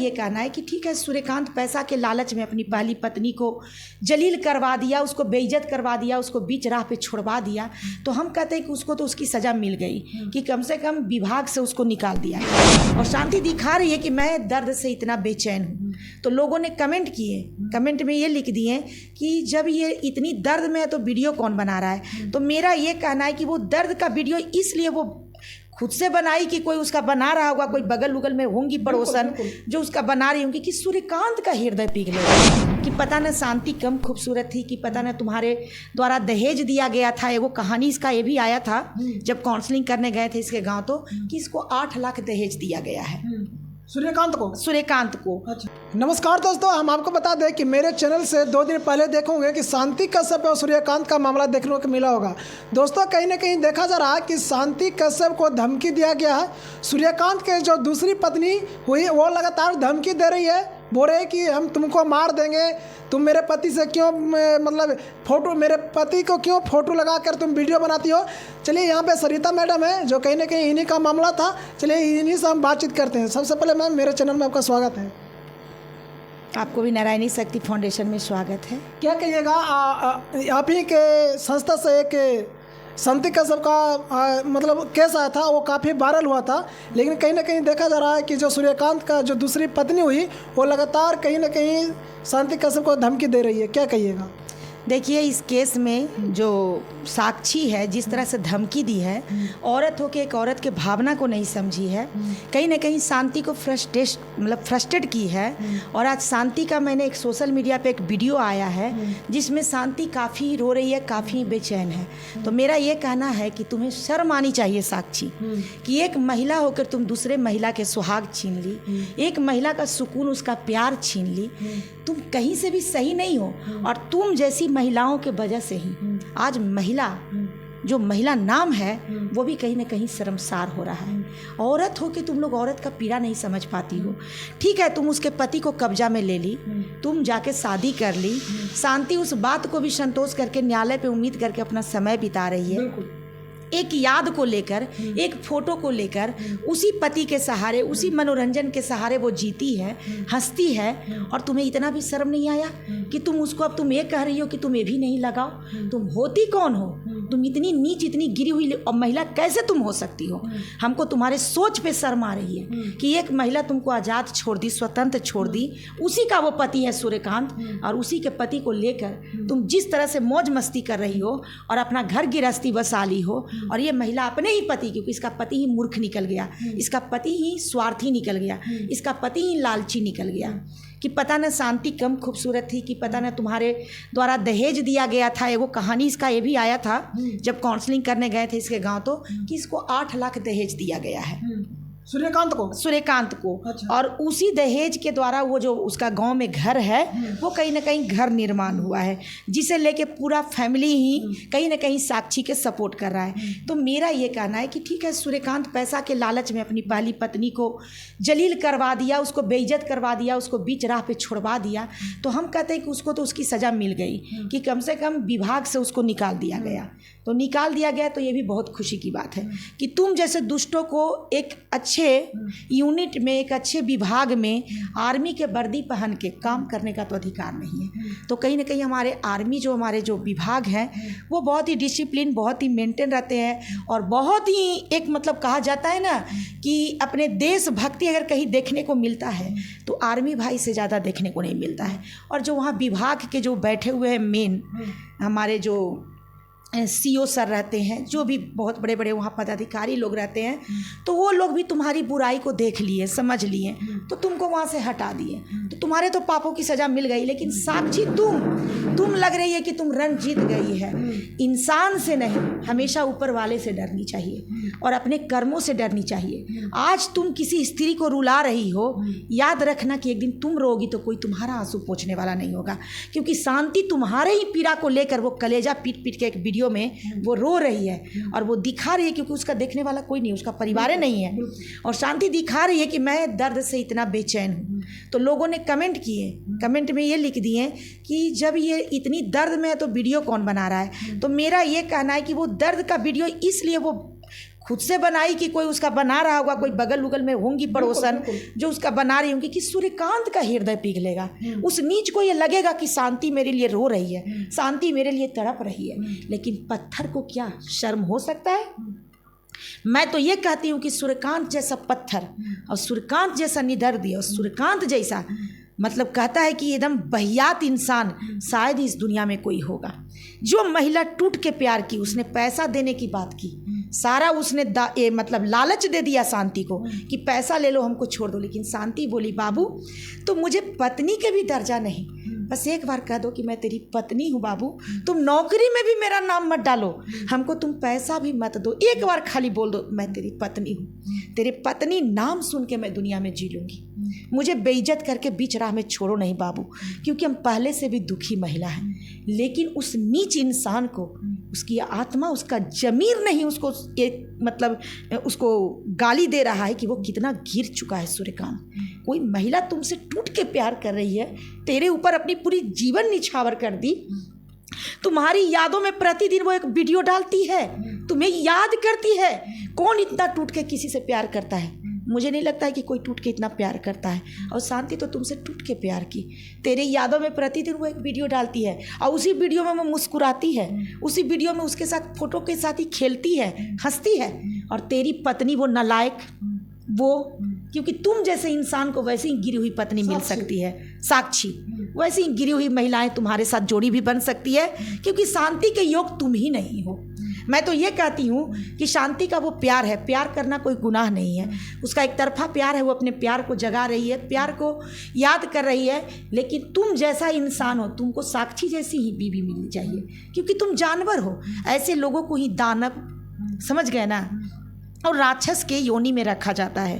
ये कहना है कि ठीक है, सूर्यकांत पैसा के लालच में अपनी पहली पत्नी को जलील करवा दिया, उसको बेइज्जत करवा दिया, उसको बीच राह पे छुड़वा दिया। तो हम कहते हैं कि उसको तो उसकी सज़ा मिल गई कि कम से कम विभाग से उसको निकाल दिया। और शांति दिखा रही है कि मैं दर्द से इतना बेचैन हूँ। तो लोगों ने कमेंट किए, कमेंट में ये लिख दिए कि जब ये इतनी दर्द में है तो वीडियो कौन बना रहा है। तो मेरा ये कहना है कि वो दर्द का वीडियो इसलिए वो खुद से बनाई कि कोई उसका बना रहा होगा, कोई बगल उगल में होंगी पड़ोसन जो उसका बना रही होंगी कि सूर्यकांत का हृदय पिघले, कि पता न शांति कम खूबसूरत थी, कि पता न तुम्हारे द्वारा दहेज दिया गया था। एगो कहानी इसका ये भी आया था जब काउंसलिंग करने गए थे इसके गांव, तो कि इसको 8 लाख दहेज दिया गया है सूर्यकांत को। अच्छा, नमस्कार दोस्तों, हम आपको बता दें कि मेरे चैनल से 2 दिन पहले देखोगे कि शांति कश्यप और सूर्यकांत का मामला देखने को मिला होगा। दोस्तों, कहीं ना कहीं देखा जा रहा है कि शांति कश्यप को धमकी दिया गया है। सूर्यकांत के जो दूसरी पत्नी हुई वो लगातार धमकी दे रही है, बोल रहे कि हम तुमको मार देंगे, तुम मेरे पति से क्यों मतलब फोटो, मेरे पति को क्यों फोटो लगा कर तुम वीडियो बनाती हो। चलिए, यहाँ पे सरिता मैडम है जो कहीं ना कहीं इन्हीं का मामला था। चलिए इन्हीं से हम बातचीत करते हैं। सबसे पहले मैम, मेरे चैनल में आपका स्वागत है। आपको भी नारायणी शक्ति फाउंडेशन में स्वागत है। क्या कहिएगा, आप ही के संस्था से एक शांति कश्यप का मतलब केस आया था, वो काफ़ी वायरल हुआ था, लेकिन कहीं ना कहीं देखा जा रहा है कि जो सूर्यकांत का जो दूसरी पत्नी हुई वो लगातार कहीं ना कहीं शांति कश्यप को धमकी दे रही है। क्या कहिएगा? देखिए, इस केस में जो साक्षी है जिस तरह से धमकी दी है, औरत हो के एक औरत के भावना को नहीं समझी है, कहीं ना कहीं शांति को फ्रस्ट्रेट की है। और आज शांति का मैंने एक सोशल मीडिया पे एक वीडियो आया है जिसमें शांति काफ़ी रो रही है, काफ़ी बेचैन है। तो मेरा ये कहना है कि तुम्हें शर्म आनी चाहिए साक्षी, कि एक महिला होकर तुम दूसरे महिला के सुहाग छीन ली, एक महिला का सुकून, उसका प्यार छीन ली। तुम कहीं से भी सही नहीं हो, और तुम जैसी महिलाओं के वजह से ही आज जो महिला नाम है वो भी कहीं ना कहीं शर्मसार हो रहा है। औरत हो कि तुम लोग औरत का पीड़ा नहीं समझ पाती हो। ठीक है, तुम उसके पति को कब्जा में ले ली, तुम जाके शादी कर ली। शांति उस बात को भी संतोष करके न्यायालय पे उम्मीद करके अपना समय बिता रही है, एक याद को लेकर, एक फोटो को लेकर, उसी पति के सहारे, उसी मनोरंजन के सहारे वो जीती है, हंसती है। और तुम्हें इतना भी शर्म नहीं आया कि तुम उसको अब तुम ये कह रही हो कि तुम ये भी नहीं लगाओ। तुम होती कौन हो? तुम इतनी नीच, इतनी गिरी हुई महिला कैसे तुम हो सकती हो? हमको तुम्हारे सोच पे शर्म आ रही है कि एक महिला तुमको आज़ाद छोड़ दी, स्वतंत्र छोड़ दी, उसी का वो पति है सूर्यकांत, और उसी के पति को लेकर तुम जिस तरह से मौज मस्ती कर रही हो और अपना घर गृहस्थी बसा ली हो। और ये महिला अपने ही पति, क्योंकि इसका पति ही मूर्ख निकल गया, इसका पति ही स्वार्थी निकल गया, इसका पति ही लालची निकल गया, कि पता न शांति कम खूबसूरत थी, कि पता न तुम्हारे द्वारा दहेज दिया गया था। एगो कहानी इसका ये भी आया था जब काउंसलिंग करने गए थे इसके गांव, तो कि इसको 8 लाख दहेज दिया गया है सूर्यकांत को। अच्छा। और उसी दहेज के द्वारा वो जो उसका गांव में घर है वो कहीं ना कहीं घर निर्माण हुआ है, जिसे लेके पूरा फैमिली ही कहीं ना कहीं साक्षी के सपोर्ट कर रहा है। तो मेरा ये कहना है कि ठीक है, सूर्यकांत पैसा के लालच में अपनी पहली पत्नी को जलील करवा दिया, उसको बेइज्जत करवा दिया, उसको बीच राह पे छुड़वा दिया। तो हम कहते हैं कि उसको तो उसकी सज़ा मिल गई, कि कम से कम विभाग से उसको निकाल दिया गया। तो निकाल दिया गया तो ये भी बहुत खुशी की बात है कि तुम जैसे दुष्टों को एक अच्छे यूनिट में, एक अच्छे विभाग में आर्मी के वर्दी पहन के काम करने का तो अधिकार नहीं है। तो कहीं ना कहीं हमारे आर्मी जो हमारे जो विभाग हैं वो बहुत ही डिसिप्लिन, बहुत ही मेंटेन रहते हैं, और बहुत ही एक मतलब कहा जाता है ना कि अपने देशभक्ति अगर कहीं देखने को मिलता है तो आर्मी भाई से ज़्यादा देखने को नहीं मिलता है। और जो वहाँ विभाग के जो बैठे हुए हैं मेन हमारे जो सीओ सर रहते हैं, जो भी बहुत बड़े बड़े वहाँ पदाधिकारी लोग रहते हैं, तो वो लोग भी तुम्हारी बुराई को देख लिए, समझ लिए, तो तुमको वहाँ से हटा दिए। तो तुम्हारे तो पापों की सज़ा मिल गई, लेकिन साक्षी तुम लग रही है कि तुम रन जीत गई है। इंसान से नहीं, हमेशा ऊपर वाले से डरनी चाहिए और अपने कर्मों से डरनी चाहिए। आज तुम किसी स्त्री को रुला रही हो, याद रखना कि एक दिन तुम रोगी तो कोई तुम्हारा आंसू पोंछने वाला नहीं होगा, क्योंकि शांति तुम्हारे ही पीड़ा को लेकर वो कलेजा पीट पीट के एक वीडियो में वो रो रही है और वो दिखा रही है, क्योंकि उसका देखने वाला कोई नहीं, उसका परिवार नहीं है, और शांति दिखा रही है कि मैं दर्द से इतना बेचैन हूँ। तो लोगों ने कमेंट किए, कमेंट में ये लिख दिए कि जब ये इतनी दर्द में है तो वीडियो कौन बना रहा है। तो मेरा ये कहना है कि वो दर्द का वीडियो इसलिए वो खुद से बनाई कि कोई उसका बना रहा होगा, कोई बगल उगल में होंगी पड़ोसन जो उसका बना रही होंगी, कि सूर्यकांत का हृदय पिघलेगा। उस नीच को ये लगेगा कि शांति मेरे लिए रो रही है, शांति मेरे लिए तड़प रही है। लेकिन पत्थर को क्या शर्म हो सकता है? मैं तो ये कहती हूँ कि सूर्यकांत जैसा पत्थर और सूर्यकांत जैसा निडर और सूर्यकांत जैसा मतलब कहता है कि एकदम बहियात इंसान शायद इस दुनिया में कोई होगा। जो महिला टूट के प्यार की, उसने पैसा देने की बात की, सारा उसने मतलब लालच दे दिया शांति को कि पैसा ले लो हमको छोड़ दो। लेकिन शांति बोली बाबू तो मुझे पत्नी के भी दर्जा नहीं, बस एक बार कह दो कि मैं तेरी पत्नी हूँ बाबू, तुम नौकरी में भी मेरा नाम मत डालो, हमको तुम पैसा भी मत दो, एक बार खाली बोल दो मैं तेरी पत्नी हूँ। तेरे पत्नी नाम सुन के मैं दुनिया में जी लूँगी, मुझे बेइज्जत करके बीच राह में छोड़ो नहीं बाबू, क्योंकि हम पहले से भी दुखी महिला हैं। लेकिन उस नीच इंसान को उसकी आत्मा, उसका जमीर नहीं उसको एक मतलब उसको गाली दे रहा है कि वो कितना गिर चुका है। सूर्यकांत, कोई महिला तुमसे टूट के प्यार कर रही है, तेरे ऊपर अपनी पूरी जीवन निछावर कर दी, तुम्हारी यादों में प्रतिदिन वो एक वीडियो डालती है, तुम्हें याद करती है। कौन इतना टूट के किसी से प्यार करता है? मुझे नहीं लगता है कि कोई टूट के इतना प्यार करता है। और शांति तो तुमसे टूट के प्यार की, तेरे यादों में प्रतिदिन वो एक वीडियो डालती है और उसी वीडियो में वो मुस्कुराती है, उसी वीडियो में उसके साथ फोटो के साथ ही खेलती है, हंसती है। और तेरी पत्नी वो नालायक, वो क्योंकि तुम जैसे इंसान को वैसे ही गिरी हुई पत्नी मिल सकती है, साक्षी वैसे ही गिरी हुई महिलाएं तुम्हारे साथ जोड़ी भी बन सकती है, क्योंकि शांति के योग तुम ही नहीं हो। मैं तो ये कहती हूँ कि शांति का वो प्यार है, प्यार करना कोई गुनाह नहीं है, उसका एक तरफा प्यार है, वो अपने प्यार को जगा रही है, प्यार को याद कर रही है। लेकिन तुम जैसा इंसान हो, तुमको साक्षी जैसी ही बीवी मिलनी चाहिए, क्योंकि तुम जानवर हो। ऐसे लोगों को ही दानव, समझ गए ना, और राक्षस के योनि में रखा जाता है।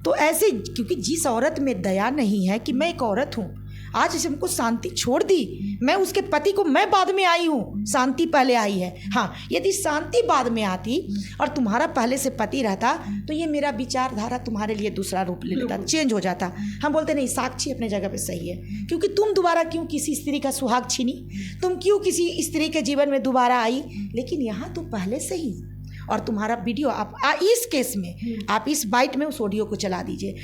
तो ऐसे, क्योंकि जिस औरत में दया नहीं है कि मैं एक औरत हूँ, आज इसे हमको शांति छोड़ दी, मैं उसके पति को, मैं बाद में आई हूँ, शांति पहले आई है। हाँ, यदि शांति बाद में आती और तुम्हारा पहले से पति रहता तो ये मेरा विचारधारा तुम्हारे लिए दूसरा रूप ले लेता, चेंज हो जाता। हम बोलते नहीं, साक्षी अपने जगह पे सही है, क्योंकि तुम दोबारा क्यों किसी स्त्री का सुहाग छीनी, तुम क्यों किसी स्त्री के जीवन में दोबारा आई। लेकिन यहाँ तो पहले से ही, और तुम्हारा वीडियो आप इस केस में आप इस बाइट में उस ऑडियो को चला दीजिए।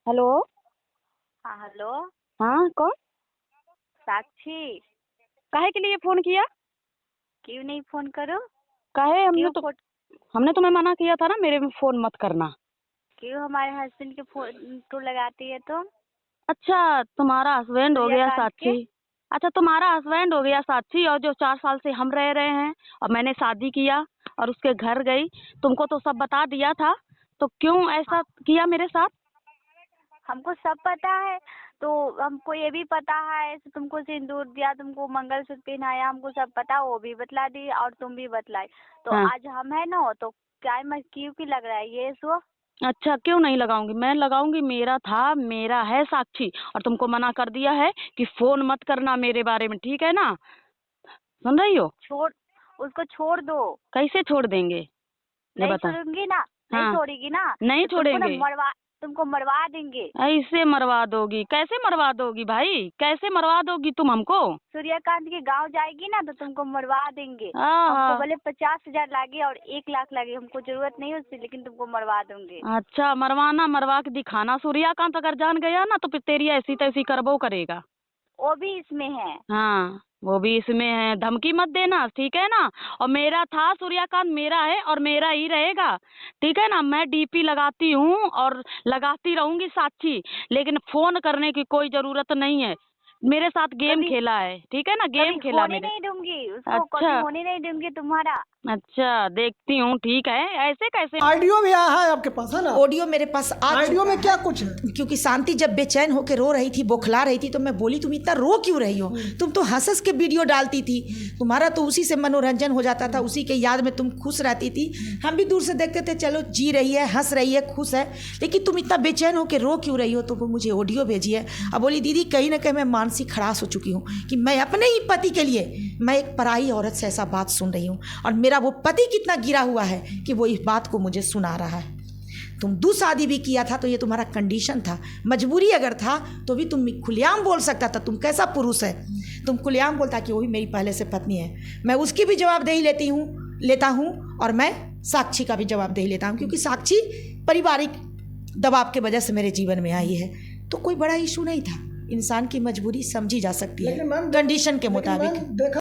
हेलो। हाँ हेलो। हाँ कौन? साक्षी। काहे के लिए फोन किया? क्यों नहीं फोन करो? काहे? क्यों हमने तुम्हें मना किया था ना मेरे में फोन मत करना। क्यों हमारे हस्बैंड के फोन तो लगाती है तुम? अच्छा, तुम्हारा हस्बैंड हो गया साक्षी। अच्छा, तुम्हारा हस्बैंड हो गया साक्षी, और जो 4 साल से हम रह रहे हैं और मैंने शादी किया और उसके घर गई, तुमको तो सब बता दिया था, तो क्यों ऐसा किया मेरे साथ? हमको सब पता है, तो हमको ये भी पता है, तुमको सिंदूर दिया, तुमको मंगलसूत्र पहनाया, हमको सब पता, वो भी बतला दी और तुम भी बतलाई। तो हाँ। आज हम है ना, तो क्या क्यों की लग रहा है ये सो? अच्छा, क्यों नहीं लगाऊंगी, मैं लगाऊंगी, मेरा था, मेरा है साक्षी। और तुमको मना कर दिया है कि फोन मत करना मेरे बारे में, ठीक है ना? सुन रही हो? उसको छोड़ दो। कैसे छोड़ देंगे? नहीं छोड़ूंगी ना। हाँ। नहीं छोड़ेगी ना? नहीं छोड़ेंगे। तुमको मरवा देंगे। ऐसे मरवा दोगी? कैसे मरवा दोगी भाई, कैसे मरवा दोगी तुम हमको? सूर्यकांत के गांव जाएगी ना तो तुमको मरवा देंगे। हाँ। हमको भले 50,000 लागे और 1 लाख लागे, हमको जरूरत नहीं है उससे, लेकिन तुमको मरवा दूंगे। अच्छा, मरवा के दिखाना। सूर्यकांत अगर जान गया ना तो फिर तेरी ऐसी तैसी करबो करेगा। वो भी इसमें है। हाँ, वो भी इसमें है। धमकी मत देना, ठीक है ना? और मेरा था सूर्यकांत, मेरा है और मेरा ही रहेगा, ठीक है ना? मैं डीपी लगाती हूँ और लगाती रहूंगी साक्षी, लेकिन फोन करने की कोई जरूरत नहीं है। मेरे साथ गेम खेला है, ठीक है ना? गेम खेला मेरे। नहीं दूंगी उसको, कभी होने नहीं दूंगी तुम्हारा। अच्छा, देखती हूँ, ठीक है। ऐसे कैसे? ऑडियो भी आया है आपके पास, है ना? ऑडियो मेरे पास ऑडियो में क्या कुछ है? क्योंकि शांति जब बेचैन होकर रो रही थी, बौखला रही थी, तो मैं बोली तुम इतना रो क्यों रही हो? तुम तो हंस के वीडियो डालती थी, तुम्हारा तो उसी से मनोरंजन हो जाता था, उसी के याद में तुम खुश रहती थी। हम भी दूर से देखते थे, चलो जी रही है, हंस रही है, खुश है, लेकिन तुम इतना बेचैन होकर रो क्यों रही हो? तो वो मुझे ऑडियो भेजी है। अब बोली दीदी कहीं ना कहीं मैं मानसिक खड़ास हो चुकी हूँ कि मैं अपने ही पति के लिए मैं एक पराई औरत से ऐसा बात सुन रही हूँ, और मेरा वो पति कितना गिरा हुआ है कि वो इस बात को मुझे सुना रहा है। तुम दो शादी भी किया था तो ये तुम्हारा कंडीशन था, मजबूरी अगर था तो भी तुम खुलेआम बोल सकता था। तुम कैसा पुरुष है, तुम खुलेआम बोलता कि वो भी मेरी पहले से पत्नी है। मैं उसकी भी जवाबदेही लेती हूँ लेता हूँ और मैं साक्षी का भी जवाबदेही लेता हूँ, क्योंकि साक्षी पारिवारिक दबाव के वजह से मेरे जीवन में आई है। तो कोई बड़ा इशू नहीं था, इंसान की मजबूरी समझी जा सकती है लेकिन मैम कंडीशन के मुताबिक। देखा